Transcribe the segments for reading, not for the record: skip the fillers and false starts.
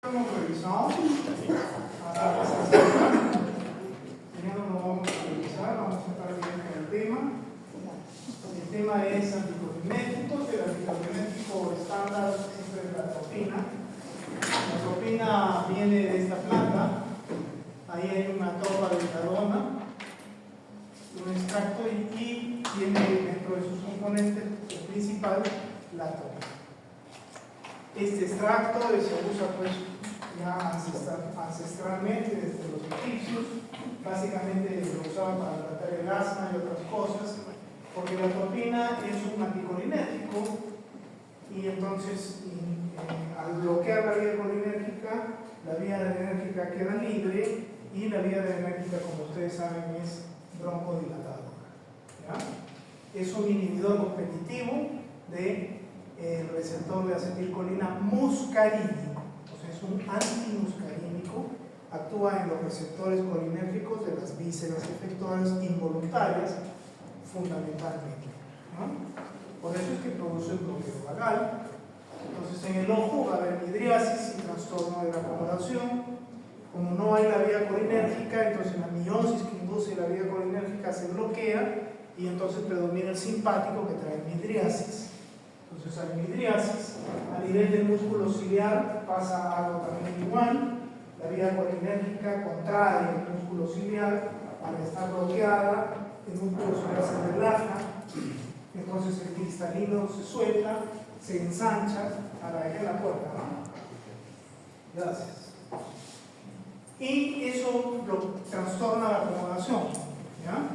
Hemos revisado hasta esta semana. Mañana lo vamos a revisar, vamos a estar bien con el tema. El tema es anticolinéticos. El anticolinético estándar siempre es la atropina. La atropina viene de esta planta. Ahí hay una topa de cardona, un extracto y tiene dentro de sus componentes el principal la atropina. Este extracto se usa pues ya ancestralmente desde los egipcios, básicamente lo usaban para tratar el asma y otras cosas, porque la atropina es un anticolinético y entonces al bloquear la vía colinérgica, la vía adrenérgica queda libre y la vía adrenérgica, como ustedes saben, es broncodilatadora. Es un inhibidor competitivo de el receptor de acetilcolina muscarínico, o sea, es un antimuscarínico, actúa en los receptores colinérgicos de las vísceras efectoras involuntarias, fundamentalmente, ¿no? Por eso es que produce el bloqueo vagal. Entonces, en el ojo va a haber midriasis y trastorno de la acomodación. Como no hay la vía colinérgica, entonces la miosis que induce la vía colinérgica se bloquea y entonces predomina el simpático que trae midriasis. Entonces hay midriasis, a nivel del músculo ciliar pasa algo también igual, la vía colinérgica contrae el músculo ciliar, al estar bloqueada, el músculo ciliar se relaja, entonces el cristalino se suelta, se ensancha, para que la puerta, ¿no? Gracias. Y eso lo trastorna la acomodación, ¿ya?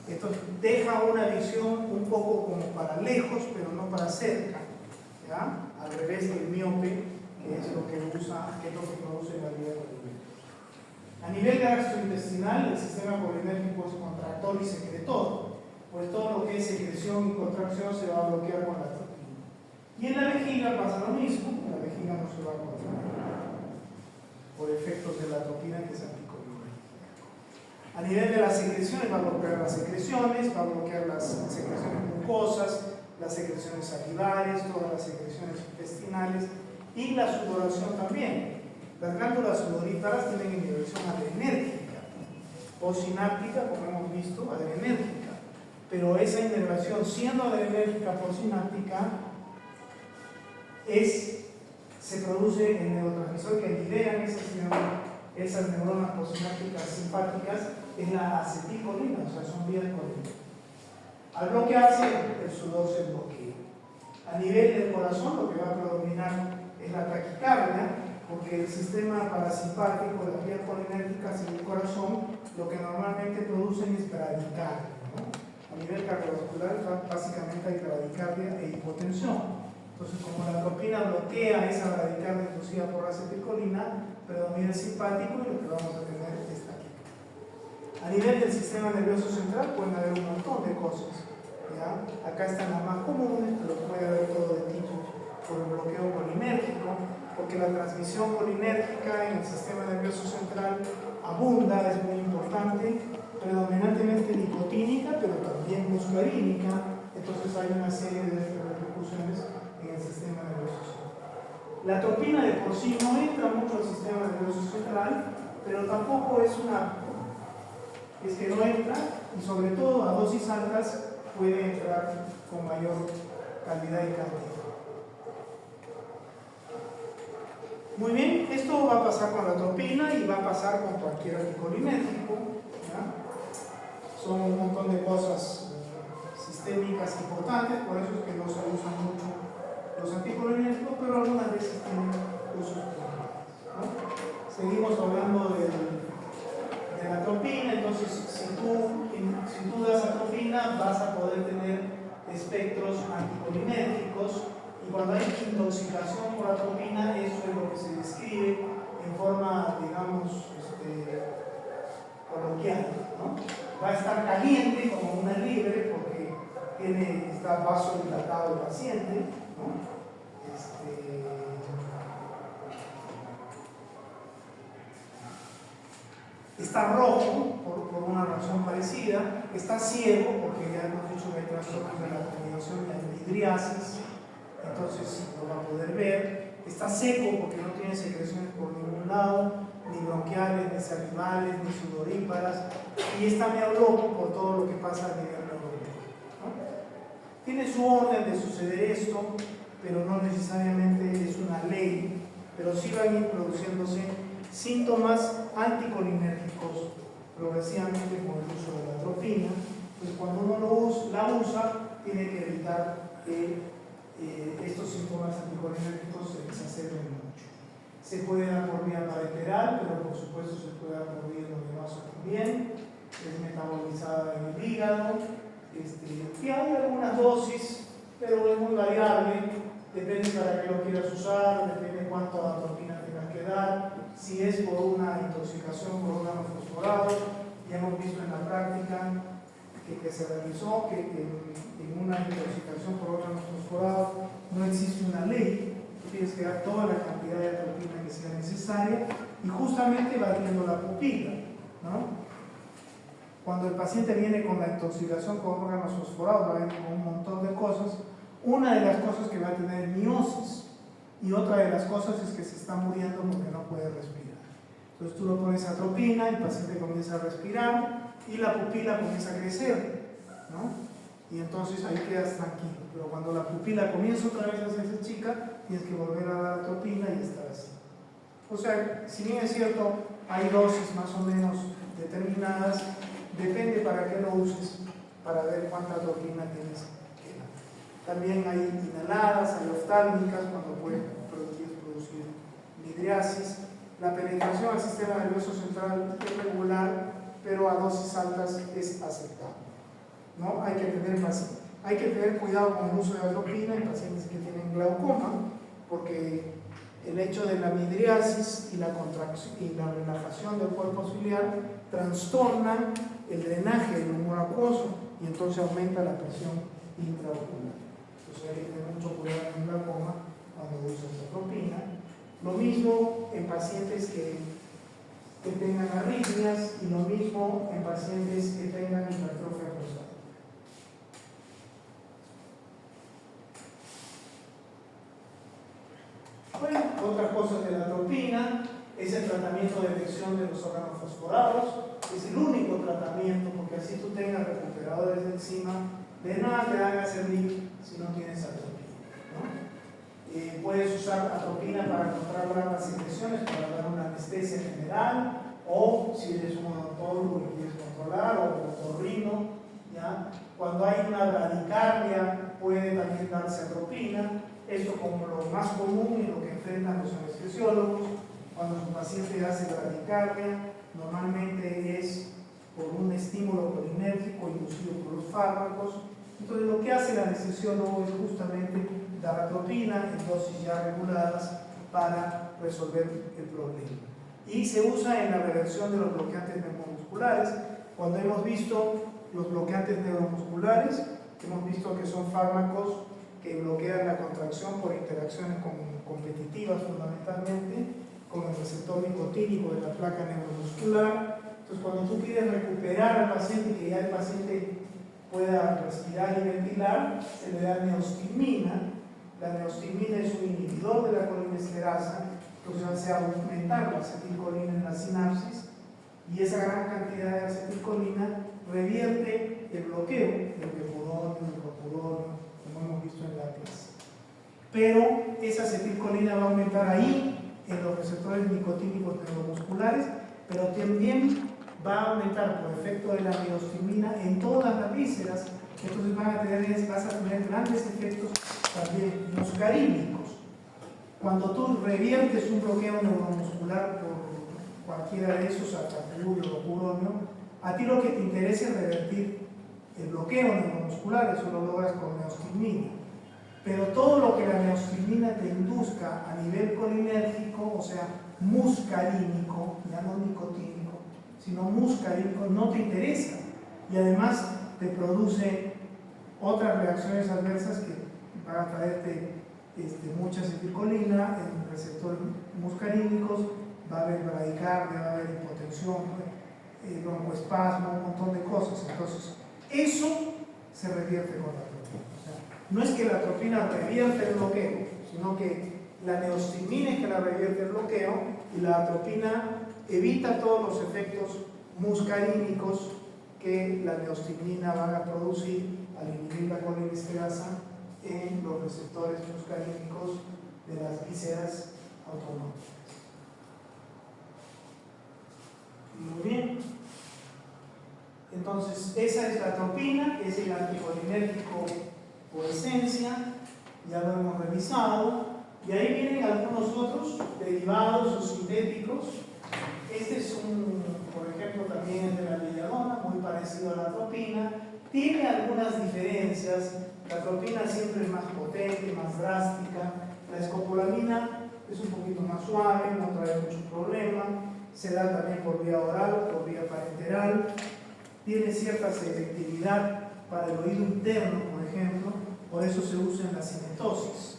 Entonces deja una visión un poco como para lejos, pero no para cerca, ¿ya? Al revés del miope, que es lo que usa, que es lo que produce la vía colinérgica. A nivel gastrointestinal, el sistema colinérgico es contractor y secretor, pues todo lo que es secreción y contracción se va a bloquear con la atropina. Y en la vejiga pasa lo mismo, la vejiga no se va a contraer por efectos de la atropina, que es anticolinética. A nivel de las secreciones, va a bloquear las secreciones, va a bloquear las secreciones mucosas, las secreciones salivales, todas las secreciones intestinales y la sudoración también. Las glándulas sudoríparas tienen inhibición adrenérgica o sináptica, como hemos visto, adrenérgica. Pero esa innervación, siendo adrenérgica por sináptica, se produce el neurotransmisor que liberan esas neuronas postsinápticas simpáticas, es la acetilcolina, o sea, son vías colinérgicas. Al bloquearse, el sudor se bloquea. A nivel del corazón, lo que va a predominar es la taquicardia, porque el sistema parasimpático, las vías colinérgicas en el corazón, lo que normalmente producen es bradicardia, ¿no? A nivel cardiovascular, básicamente hay bradicardia e hipotensión. Entonces, como la atropina bloquea esa bradicardia inducida por la acetilcolina, predomina el simpático y lo que vamos a tener es taquicardia. A nivel del sistema nervioso central pueden haber un montón de cosas, ¿ya? Acá están las más comunes, pero puede haber todo de tipo por el bloqueo colinérgico, porque la transmisión colinérgica en el sistema nervioso central abunda, es muy importante, predominantemente nicotínica, pero también muscarínica. Entonces hay una serie de repercusiones en el sistema nervioso central. La atropina de por sí no entra mucho al sistema nervioso central, pero tampoco es que no entra, y sobre todo a dosis altas puede entrar con mayor calidad y cantidad. Muy bien, esto va a pasar con la atropina y va a pasar con cualquier anticolinético, ¿ya? Son un montón de cosas sistémicas importantes, por eso es que no se usan mucho los anticolinéticos, pero algunas veces tienen usos puntuales, ¿no? Seguimos hablando de la atropina. Entonces si tú das atropina vas a poder tener espectros anticolinéticos, y cuando hay intoxicación por atropina, eso es lo que se describe en forma, digamos, coloquial, ¿no? Va a estar caliente como una liebre porque está vasodilatado el paciente, ¿no? Está rojo por una razón parecida, está ciego porque ya hemos dicho que hay trastornos de la coordinación y hay midriasis, entonces lo va a poder ver. está seco porque no tiene secreciones por ningún lado, ni bronquiales, ni salivales, ni sudoríparas, y está medio loco por todo lo que pasa a nivel neurológico, ¿no? Tiene su orden de suceder esto, pero no necesariamente es una ley, pero sí van a ir produciéndose síntomas anticolinérgicos progresivamente con el uso de la atropina. Pues cuando uno la usa, tiene que evitar que estos síntomas anticolinérgicos se exacerben mucho. Se puede dar por vía parenteral, pero por supuesto se puede dar por vía endovenosa también. Es metabolizada en el hígado. Y hay algunas dosis, pero es muy variable. Depende para qué lo quieras usar, depende cuánto atropina tengas que dar. Si es por una intoxicación por órganos fosforados, ya hemos visto en la práctica que se realizó que en una intoxicación por órganos fosforados no existe una ley. Tú tienes que dar toda la cantidad de atropina que sea necesaria y justamente va viendo la pupila, ¿no? Cuando el paciente viene con la intoxicación por órganos fosforados, va a venir con un montón de cosas. Una de las cosas que va a tener miosis y otra de las cosas es que se está muriendo porque no puede respirar. Entonces tú lo pones atropina, el paciente comienza a respirar y la pupila comienza a crecer, ¿no? Y entonces ahí quedas tranquilo. Pero cuando la pupila comienza otra vez a hacerse chica, tienes que volver a dar atropina y estar así. O sea, si bien es cierto, hay dosis más o menos determinadas, depende para qué lo uses, para ver cuánta atropina tienes que dar. También hay inhaladas, hay oftálmicas, cuando puedes producir midriasis. La penetración al sistema nervioso central es regular, pero a dosis altas es aceptable, ¿no? Hay que tener cuidado con el uso de atropina en pacientes que tienen glaucoma, porque el hecho de la midriasis y la contracción y la relajación del cuerpo ciliar trastornan el drenaje del humor acuoso y entonces aumenta la presión intraocular. Entonces hay que tener mucho cuidado en glaucoma cuando usas atropina. Lo mismo en pacientes que tengan arritmias y lo mismo en pacientes que tengan hipertrofia prostática. Bueno, otras cosas de la atropina es el tratamiento de detección de los órganos fosforados. Es el único tratamiento, porque así tú tengas recuperadores de enzima, de nada te van a servir si no tienes atropina, ¿no? Puedes usar atropina para controlar las secreciones, para dar una anestesia general, o si eres un odontólogo que quieres controlar, o otorrino, ¿ya? Cuando hay una bradicardia, puede también darse atropina. Esto como lo más común y lo que enfrentan los anestesiólogos. Cuando su paciente hace bradicardia, normalmente es por un estímulo colinérgico inducido por los fármacos. Entonces lo que hace el anestesiólogo es justamente dar atropina en dosis ya reguladas para resolver el problema. Y se usa en la reversión de los bloqueantes neuromusculares. Cuando hemos visto los bloqueantes neuromusculares, hemos visto que son fármacos que bloquean la contracción por interacciones competitivas fundamentalmente con el receptor nicotínico de la placa neuromuscular. Entonces cuando tú quieres recuperar al paciente y que ya el paciente pueda respirar y ventilar, se le da neostigmina. La neostigmina es un inhibidor de la colinesterasa, entonces hace aumentar la acetilcolina en la sinapsis y esa gran cantidad de acetilcolina revierte el bloqueo del bepudonio, del propudonio, como hemos visto en la clase. Pero esa acetilcolina va a aumentar ahí en los receptores nicotínicos neuromusculares, pero también va a aumentar por efecto de la neostigmina en todas las vísceras. Entonces vas a tener grandes efectos también muscarínicos. Cuando tú reviertes un bloqueo neuromuscular por cualquiera de esos, atapurio o pudonio, a ti lo que te interesa es revertir el bloqueo neuromuscular, eso lo logras con neostigmina. Pero todo lo que la neostigmina te induzca a nivel colinérgico, o sea, muscarínico, ya no nicotínico, sino muscarínico, no te interesa. Y además te produce otras reacciones adversas que van a traerte mucha acetilcolina en receptores muscarínicos, va a haber bradicardia, va a haber hipotensión, broncoespasmo, un montón de cosas. Entonces, eso se revierte con la atropina. O sea, no es que la atropina revierte el bloqueo, sino que La neostigmina es que la revierte el bloqueo y la atropina evita todos los efectos muscarínicos que la neostigmina va a producir al inhibir la colinesterasa en los receptores muscarínicos de las vísceras autonómicas. Muy bien. Entonces, esa es la atropina, es el anticolinérgico por esencia, ya lo hemos revisado. Y ahí vienen algunos otros derivados o sintéticos. Este es por ejemplo, también es de la belladona, muy parecido a la atropina. Tiene algunas diferencias. La atropina siempre es más potente, más drástica. La escopolamina es un poquito más suave, no trae mucho problema. Se da también por vía oral, por vía parenteral. Tiene cierta selectividad para el oído interno, por ejemplo. Por eso se usa en la cinetosis.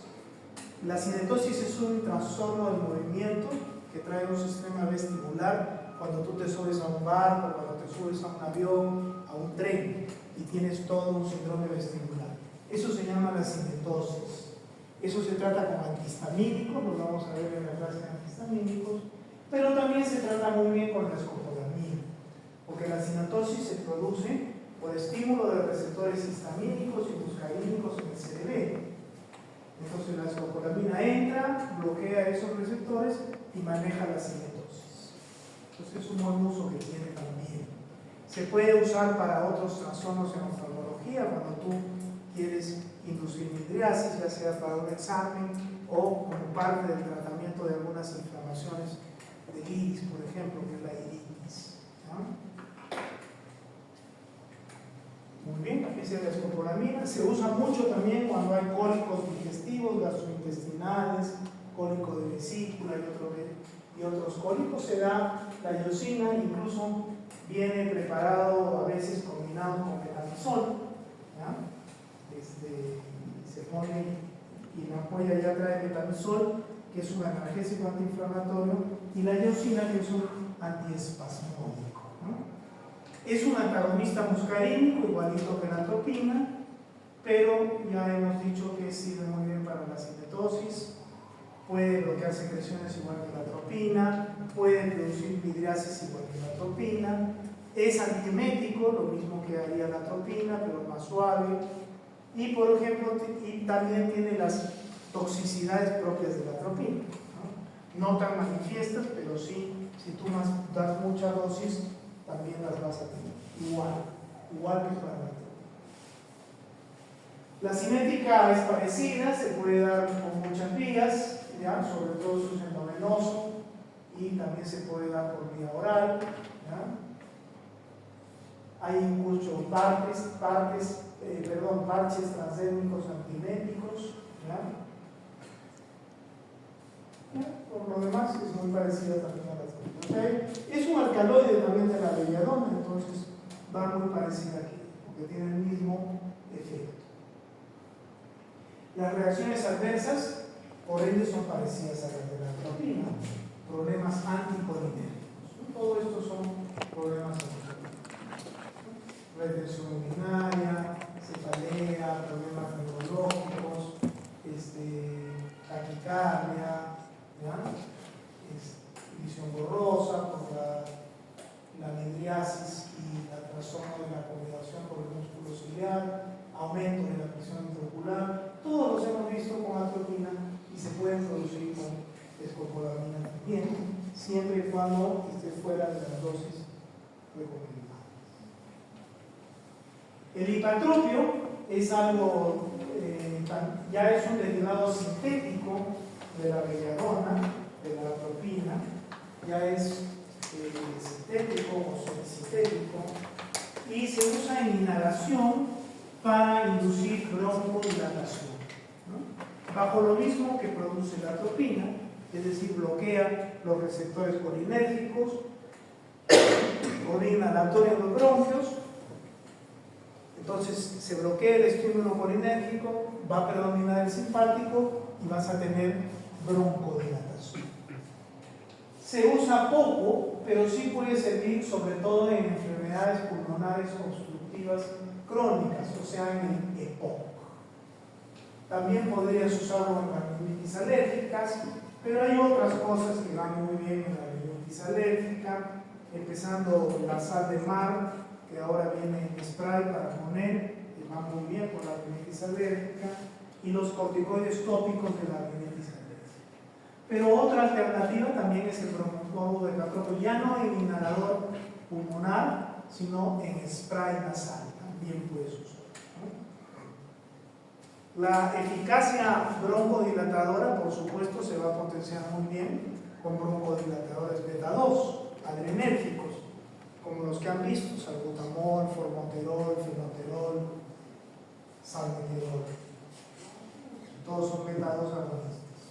La cinetosis es un trastorno del movimiento que trae un sistema vestibular cuando tú te subes a un barco, cuando te subes a un avión, a un tren y tienes todo un síndrome vestibular. Eso se llama la cinetosis. Eso se trata con antihistamínicos, lo vamos a ver en la clase de antihistamínicos, pero también se trata muy bien con la escopolamina, porque la cinetosis se produce por estímulo de receptores histamínicos y muscarínicos en el cerebelo. Entonces la escopolamina entra, bloquea esos receptores y maneja la cinetosis. Entonces es un buen uso que tiene también. Se puede usar para otros trastornos en oftalmología, cuando tú quieres inducir midriasis, ya sea para un examen o como parte del tratamiento de algunas inflamaciones del iris, por ejemplo, que es la iritis. ¿No? Muy bien, aquí se la escopolamina. Se usa mucho también cuando hay cólicos digestivos, gastrointestinales, cólico de vesícula y otros cólicos. Se da la iosina, incluso viene preparado a veces combinado con metamizol. Se pone y la ampolla ya trae metamizol, que es un analgésico antiinflamatorio, y la iosina, que es un antiespasmódico. Es un antagonista muscarínico, igualito que la atropina, pero ya hemos dicho que sirve muy bien para la cinetosis, puede bloquear secreciones igual que la atropina, puede producir midriasis igual que la atropina, es antiemético, lo mismo que haría la atropina, pero más suave, y por ejemplo, y también tiene las toxicidades propias de la atropina, no tan manifiestas, pero sí, si tú das mucha dosis, también las vas a tener, igual que para la atropina. La cinética es parecida, se puede dar con muchas vías, ¿ya? Sobre todo su endovenoso, y también se puede dar por vía oral. ¿Ya? Hay incluso parches transdérmicos antiméticos. ¿Ya? Por lo demás es muy parecida también a la atropina. ¿Okay? Es un alcaloide también de la belladona, entonces va muy parecida aquí, porque tiene el mismo efecto. Las reacciones adversas, por ende, son parecidas a las de la atropina, problemas anticolinérgicos. Todo esto son problemas anticolinérgicos. Retención urinaria, cefalea, problemas neurológicos, taquicardia, visión borrosa por la midriasis y el trastorno de la coordinación por el músculo ciliar, aumento de la presión intraocular. Todos los hemos visto con atropina y se pueden producir con escopolamina también, siempre y cuando esté fuera de las dosis recomendadas. El hipatropio es algo, ya es un derivado sintético de la belladona, de la atropina, ya es sintético o semisintético, y se usa en inhalación para inducir broncodilatación, ¿no? Bajo lo mismo que produce la atropina, es decir, bloquea los receptores colinérgicos, orina aleatoria en los bronquios. Entonces se bloquea el estímulo colinérgico, va a predominar el simpático y vas a tener broncodilatación. Se usa poco, pero sí puede servir sobre todo en enfermedades pulmonares obstructivas crónicas, o sea, en el EPOC. También podrías usarlo en las rinitis alérgicas, pero hay otras cosas que van muy bien en la rinitis alérgica, empezando la sal de mar, que ahora viene en spray para poner, que va muy bien por la rinitis alérgica, y los corticoides tópicos de la rinitis alérgica. Pero otra alternativa también es el bromocodo de caproto, ya no en inhalador pulmonar, sino en spray nasal, también puedes usar. La eficacia broncodilatadora, por supuesto, se va a potenciar muy bien con broncodilatadores beta 2, adrenérgicos, como los que han visto, salbutamol, formoterol, fenoterol, salmeterol. Todos son beta 2 agonistas.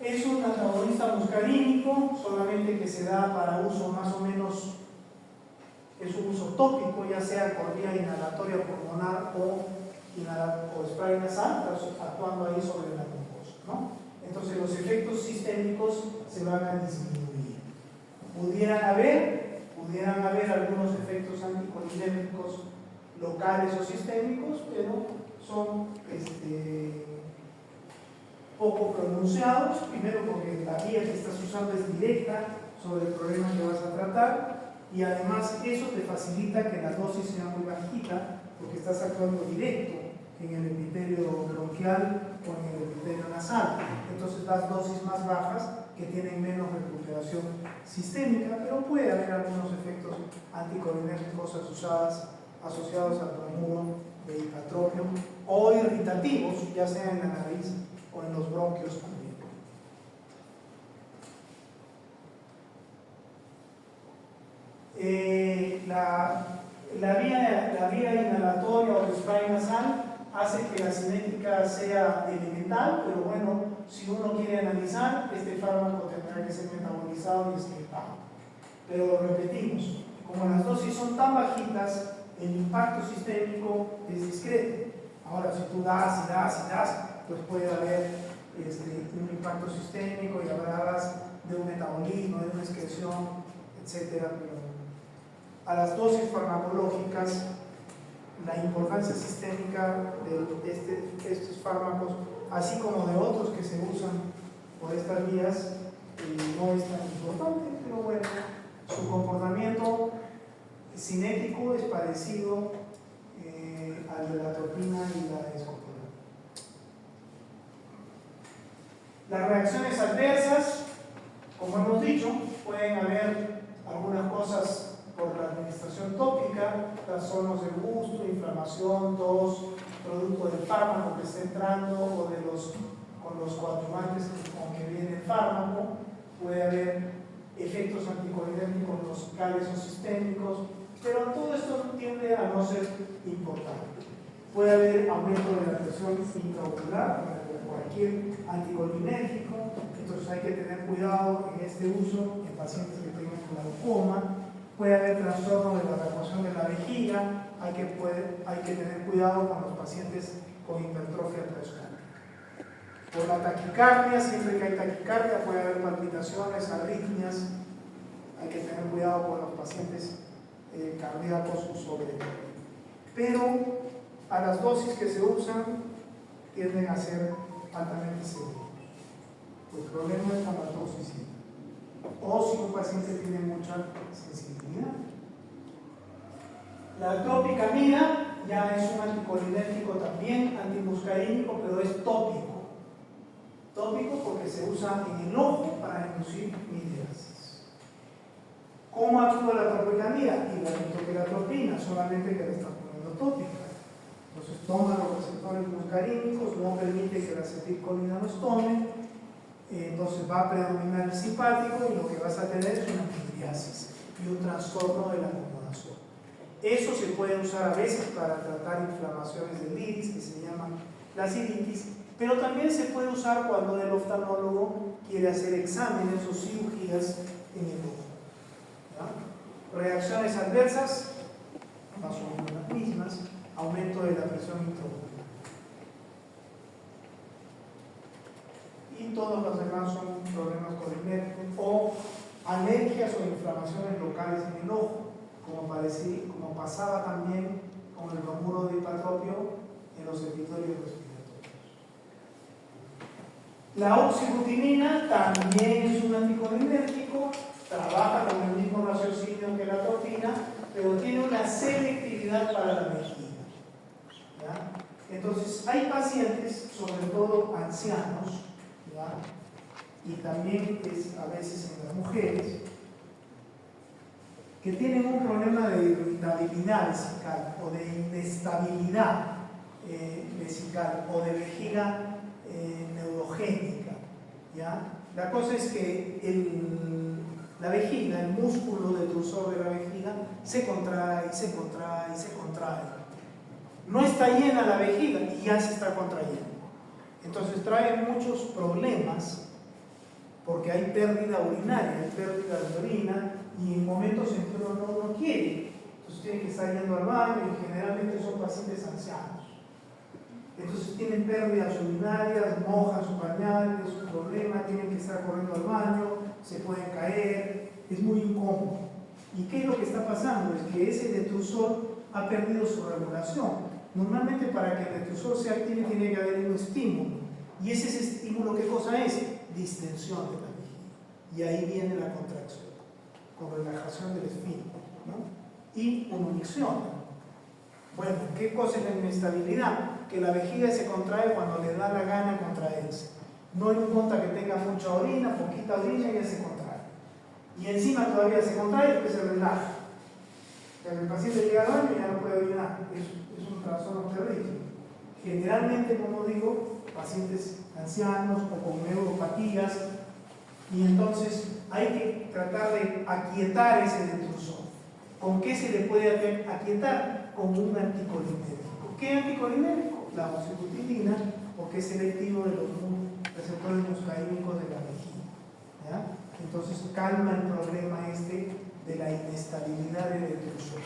Es un antagonista muscarínico, solamente que se da para uso más o menos, es un uso tópico, ya sea por vía inhalatoria pulmonar o spray nasal, actuando ahí sobre la mucosa, ¿no? Entonces los efectos sistémicos se van a disminuir. Pudieran haber algunos efectos anticolinérgicos locales o sistémicos, pero son poco pronunciados, primero porque la vía que estás usando es directa sobre el problema que vas a tratar, y además eso te facilita que la dosis sea muy bajita, porque estás actuando directo en el epitelio bronquial o en el epitelio nasal. Entonces das dosis más bajas que tienen menos recuperación sistémica, pero puede haber algunos efectos anticolinérgicos asociados al bromuro de hipatropio o irritativos, ya sea en la nariz o en los bronquios también. La vía inhalatoria o el spray nasal hace que la cinética sea elemental, pero bueno, si uno quiere analizar, este fármaco tendrá que ser metabolizado y excretado. Pero lo repetimos, como las dosis son tan bajitas, el impacto sistémico es discreto. Ahora, si tú das, pues puede haber un impacto sistémico y hablarás de un metabolismo, de una excreción, etc. Pero a las dosis farmacológicas, la importancia sistémica de estos fármacos, así como de otros que se usan por estas vías, no es tan importante, pero bueno, su comportamiento cinético es parecido al de la atropina y la escopolamina. Las reacciones adversas, como hemos dicho, pueden haber algunas cosas por la administración tópica, trastornos de gusto, inflamación, tos, producto del fármaco que está entrando o con los coadyuvantes con que viene el fármaco. Puede haber efectos anticolinérgicos locales o sistémicos, pero todo esto tiende a no ser importante. Puede haber aumento de la presión intraocular por cualquier anticolinérgico, entonces hay que tener cuidado en este uso en pacientes que tengan glaucoma. Puede haber trastorno de la evacuación de la vejiga, hay que tener cuidado con los pacientes con hipertrofia transcraniana. Por la taquicardia, siempre que hay taquicardia puede haber palpitaciones, arritmias, hay que tener cuidado con los pacientes cardíacos sobre todo. Pero a las dosis que se usan tienden a ser altamente seguros. El problema es con la toxicidad. O si un paciente tiene mucha sensibilidad. La tropicamida ya es un anticolinérgico también, antimuscarínico, pero es tópico. Tópico porque se usa en el ojo para inducir miriasis. ¿Cómo actúa la tropicamida? Igualito que la tropina, solamente que la está poniendo tópica. Entonces toma los receptores muscarínicos, no permite que la acetilcolina los tome. Entonces va a predominar el simpático y lo que vas a tener es una miriasis y un trastorno de la acomodación. Eso se puede usar a veces para tratar inflamaciones del iris que se llaman las iritis, pero también se puede usar cuando el oftalmólogo quiere hacer exámenes o cirugías en el ojo. ¿Ya? Reacciones adversas, más o menos las mismas, aumento de la presión intraocular. Y todos los demás son problemas colinérgicos o alergias o inflamaciones locales en el ojo, como pasaba también con el bromuro de hipatropio en los epitelios respiratorios. La oxybutinina también es un anticolinérgico, trabaja con el mismo raciocinio que la atropina, pero tiene una selectividad para la vejiga. ¿Ya? Entonces, hay pacientes, sobre todo ancianos, ¿ya? Y también es a veces en las mujeres, que tienen un problema de irritabilidad vesical o de inestabilidad vesical o de vejiga neurogénica. ¿Ya? La cosa es que la vejiga, el músculo detrusor de la vejiga, se contrae, se contrae, se contrae. No está llena la vejiga y ya se está contrayendo. Entonces trae muchos problemas porque hay pérdida urinaria, hay pérdida de orina y en momentos en que uno no quiere. Entonces tiene que estar yendo al baño y generalmente son pacientes ancianos. Entonces tienen pérdidas urinarias, mojan su pañal, es un problema, tienen que estar corriendo al baño, se pueden caer, es muy incómodo. ¿Y qué es lo que está pasando? Es que ese detrusor ha perdido su regulación. Normalmente para que el detrusor se active tiene que haber un estímulo. ¿Y ese estímulo qué cosa es? Distensión de la vejiga. Y ahí viene la contracción, con relajación del esfínter, ¿no? Y unumición. Bueno, ¿qué cosa es la inestabilidad? Que la vejiga se contrae cuando le da la gana contraerse. No importa que tenga mucha orina, poquita orina, ya se contrae. Y encima todavía se contrae y después se relaja. Cuando el paciente llega al baño ya no puede orinar. Es un trastorno terrible. Generalmente, como digo, pacientes ancianos o con neuropatías, y entonces hay que tratar de aquietar ese detrusor. ¿Con qué se le puede aquietar? Con un anticolinérgico. ¿Qué anticolinérgico? La oxybutinina, porque es selectivo de los receptores muscarínicos de la vejiga. ¿Ya? Entonces calma el problema de la inestabilidad del detrusor.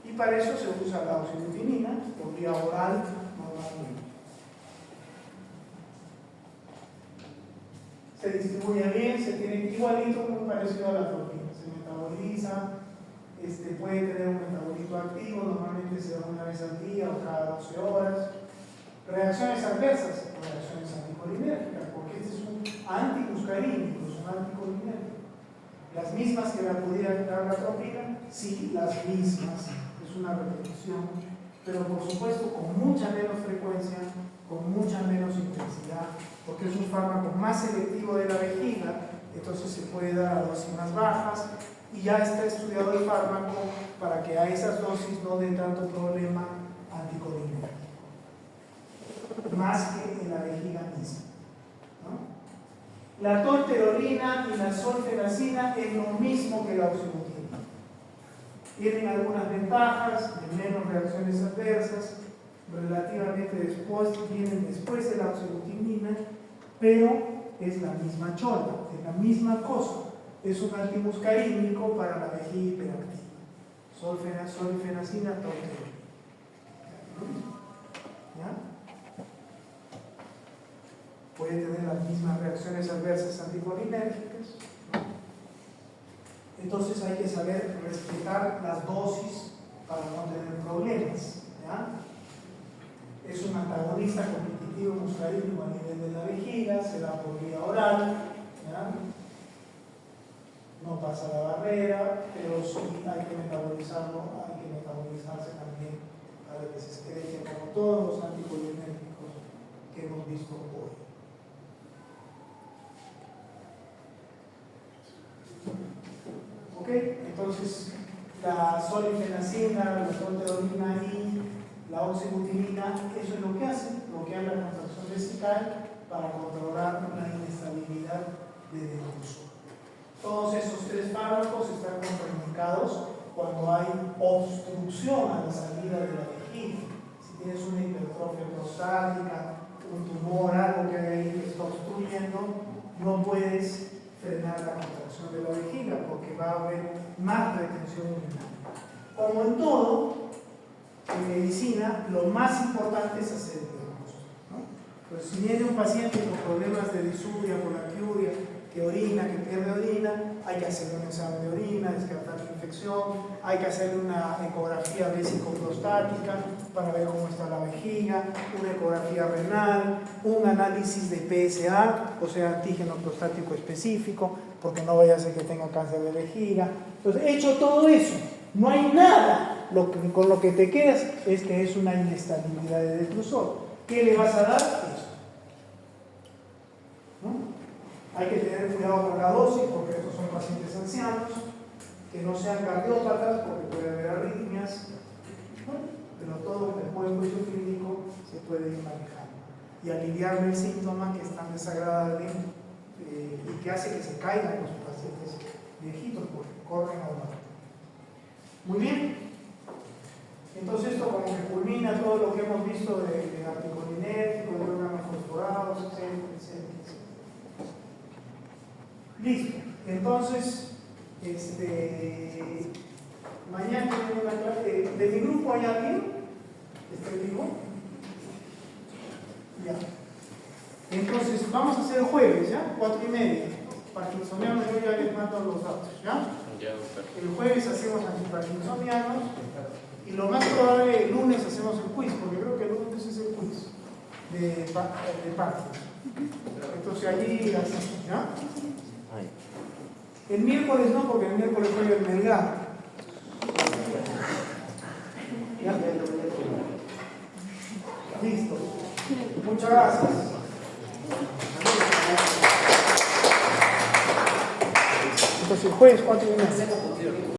Y para eso se usa la oxybutinina por vía oral normalmente. Se distribuye bien, se tiene igualito, muy parecido a la atropina. Se metaboliza, puede tener un metabolito activo, normalmente se da una vez al día o cada 12 horas. Reacciones adversas, reacciones anticolinérgicas, porque este es un antimuscarínico, es un anticolinérgico. Las mismas que la pudiera dar la atropina, sí, las mismas, es una repetición, pero por supuesto con mucha menos frecuencia, con mucha menos intensidad, porque es un fármaco más selectivo de la vejiga, entonces se puede dar a dosis más bajas y ya está estudiado el fármaco para que a esas dosis no dé tanto problema anticolinérgico, más que en la vejiga misma, ¿no? La tolterolina y la solfenacina es lo mismo que la oxybutinina. Tienen algunas ventajas, menos reacciones adversas, relativamente vienen después de la oxybutinina, pero es la misma chola, es la misma cosa. Es un antimuscarínico para la vejiga hiperactiva. Solfenacina, tolterolina. ¿Ya? Puede tener las mismas reacciones adversas anticolinérgicas, ¿no? Entonces hay que saber respetar las dosis para no tener problemas. ¿Ya? Es un antagonista competitivo muscarínico a nivel de la vejiga, se da por vía oral, ¿ya? No pasa la barrera, pero sí hay que metabolizarlo, hay que metabolizarse también para que se excrete como todos los anticolinérgicos que hemos visto hoy. ¿Ok? Entonces, la solfenacina, la tolterolina y la oxybutinina, eso es lo que hacen, bloquean la contracción vesical para controlar la inestabilidad de detrusor. Todos esos tres fármacos están contraindicados cuando hay obstrucción a la salida de la vejiga. Si tienes una hipertrofia prostática, un tumor, algo que hay ahí que está obstruyendo, no puedes frenar la contracción de la vejiga porque va a haber más retención urinaria. Como en todo, en medicina, lo más importante es hacer el diagnóstico, ¿no? Pues si viene un paciente con problemas de disuria, colaquiuria, que orina, que pierde orina, hay que hacerle un examen de orina, descartar la infección, hay que hacerle una ecografía vesicoprostática para ver cómo está la vejiga, una ecografía renal, un análisis de PSA, o sea, antígeno prostático específico, porque no vaya a ser que tenga cáncer de vejiga. Entonces, hecho todo eso, no hay nada, con lo que te quedas es que es una inestabilidad de detrusor. ¿Qué le vas a dar? Eso. ¿No? Hay que tener cuidado con la dosis, porque estos son pacientes ancianos, que no sean cardiópatas, porque puede haber arritmias, ¿no? Pero todo después del juicio clínico se puede ir manejando. Y aliviarme el síntoma que es tan desagradable y que hace que se caigan los pacientes viejitos, porque corren a un. Muy bien. Entonces esto como que culmina todo lo que hemos visto de anticolinéticos, de órganos fosforados, etcétera, etcétera, etcétera. Listo. Entonces, mañana tengo una clase. ¿De mi grupo hay alguien? ¿Está vivo? Ya. Entonces, vamos a hacer el jueves, ¿ya? 4:30. Parkinsonianos, yo ya les mando los datos, ¿ya? El jueves hacemos antiparkinsonianos y lo más probable el lunes hacemos el quiz, porque creo que el lunes es el quiz de Parkinson. Entonces allí hacemos, ¿ya? El miércoles no, porque el miércoles juega el Melgar. ¿Ya? Listo. Muchas gracias. Entonces el jueves 4:30.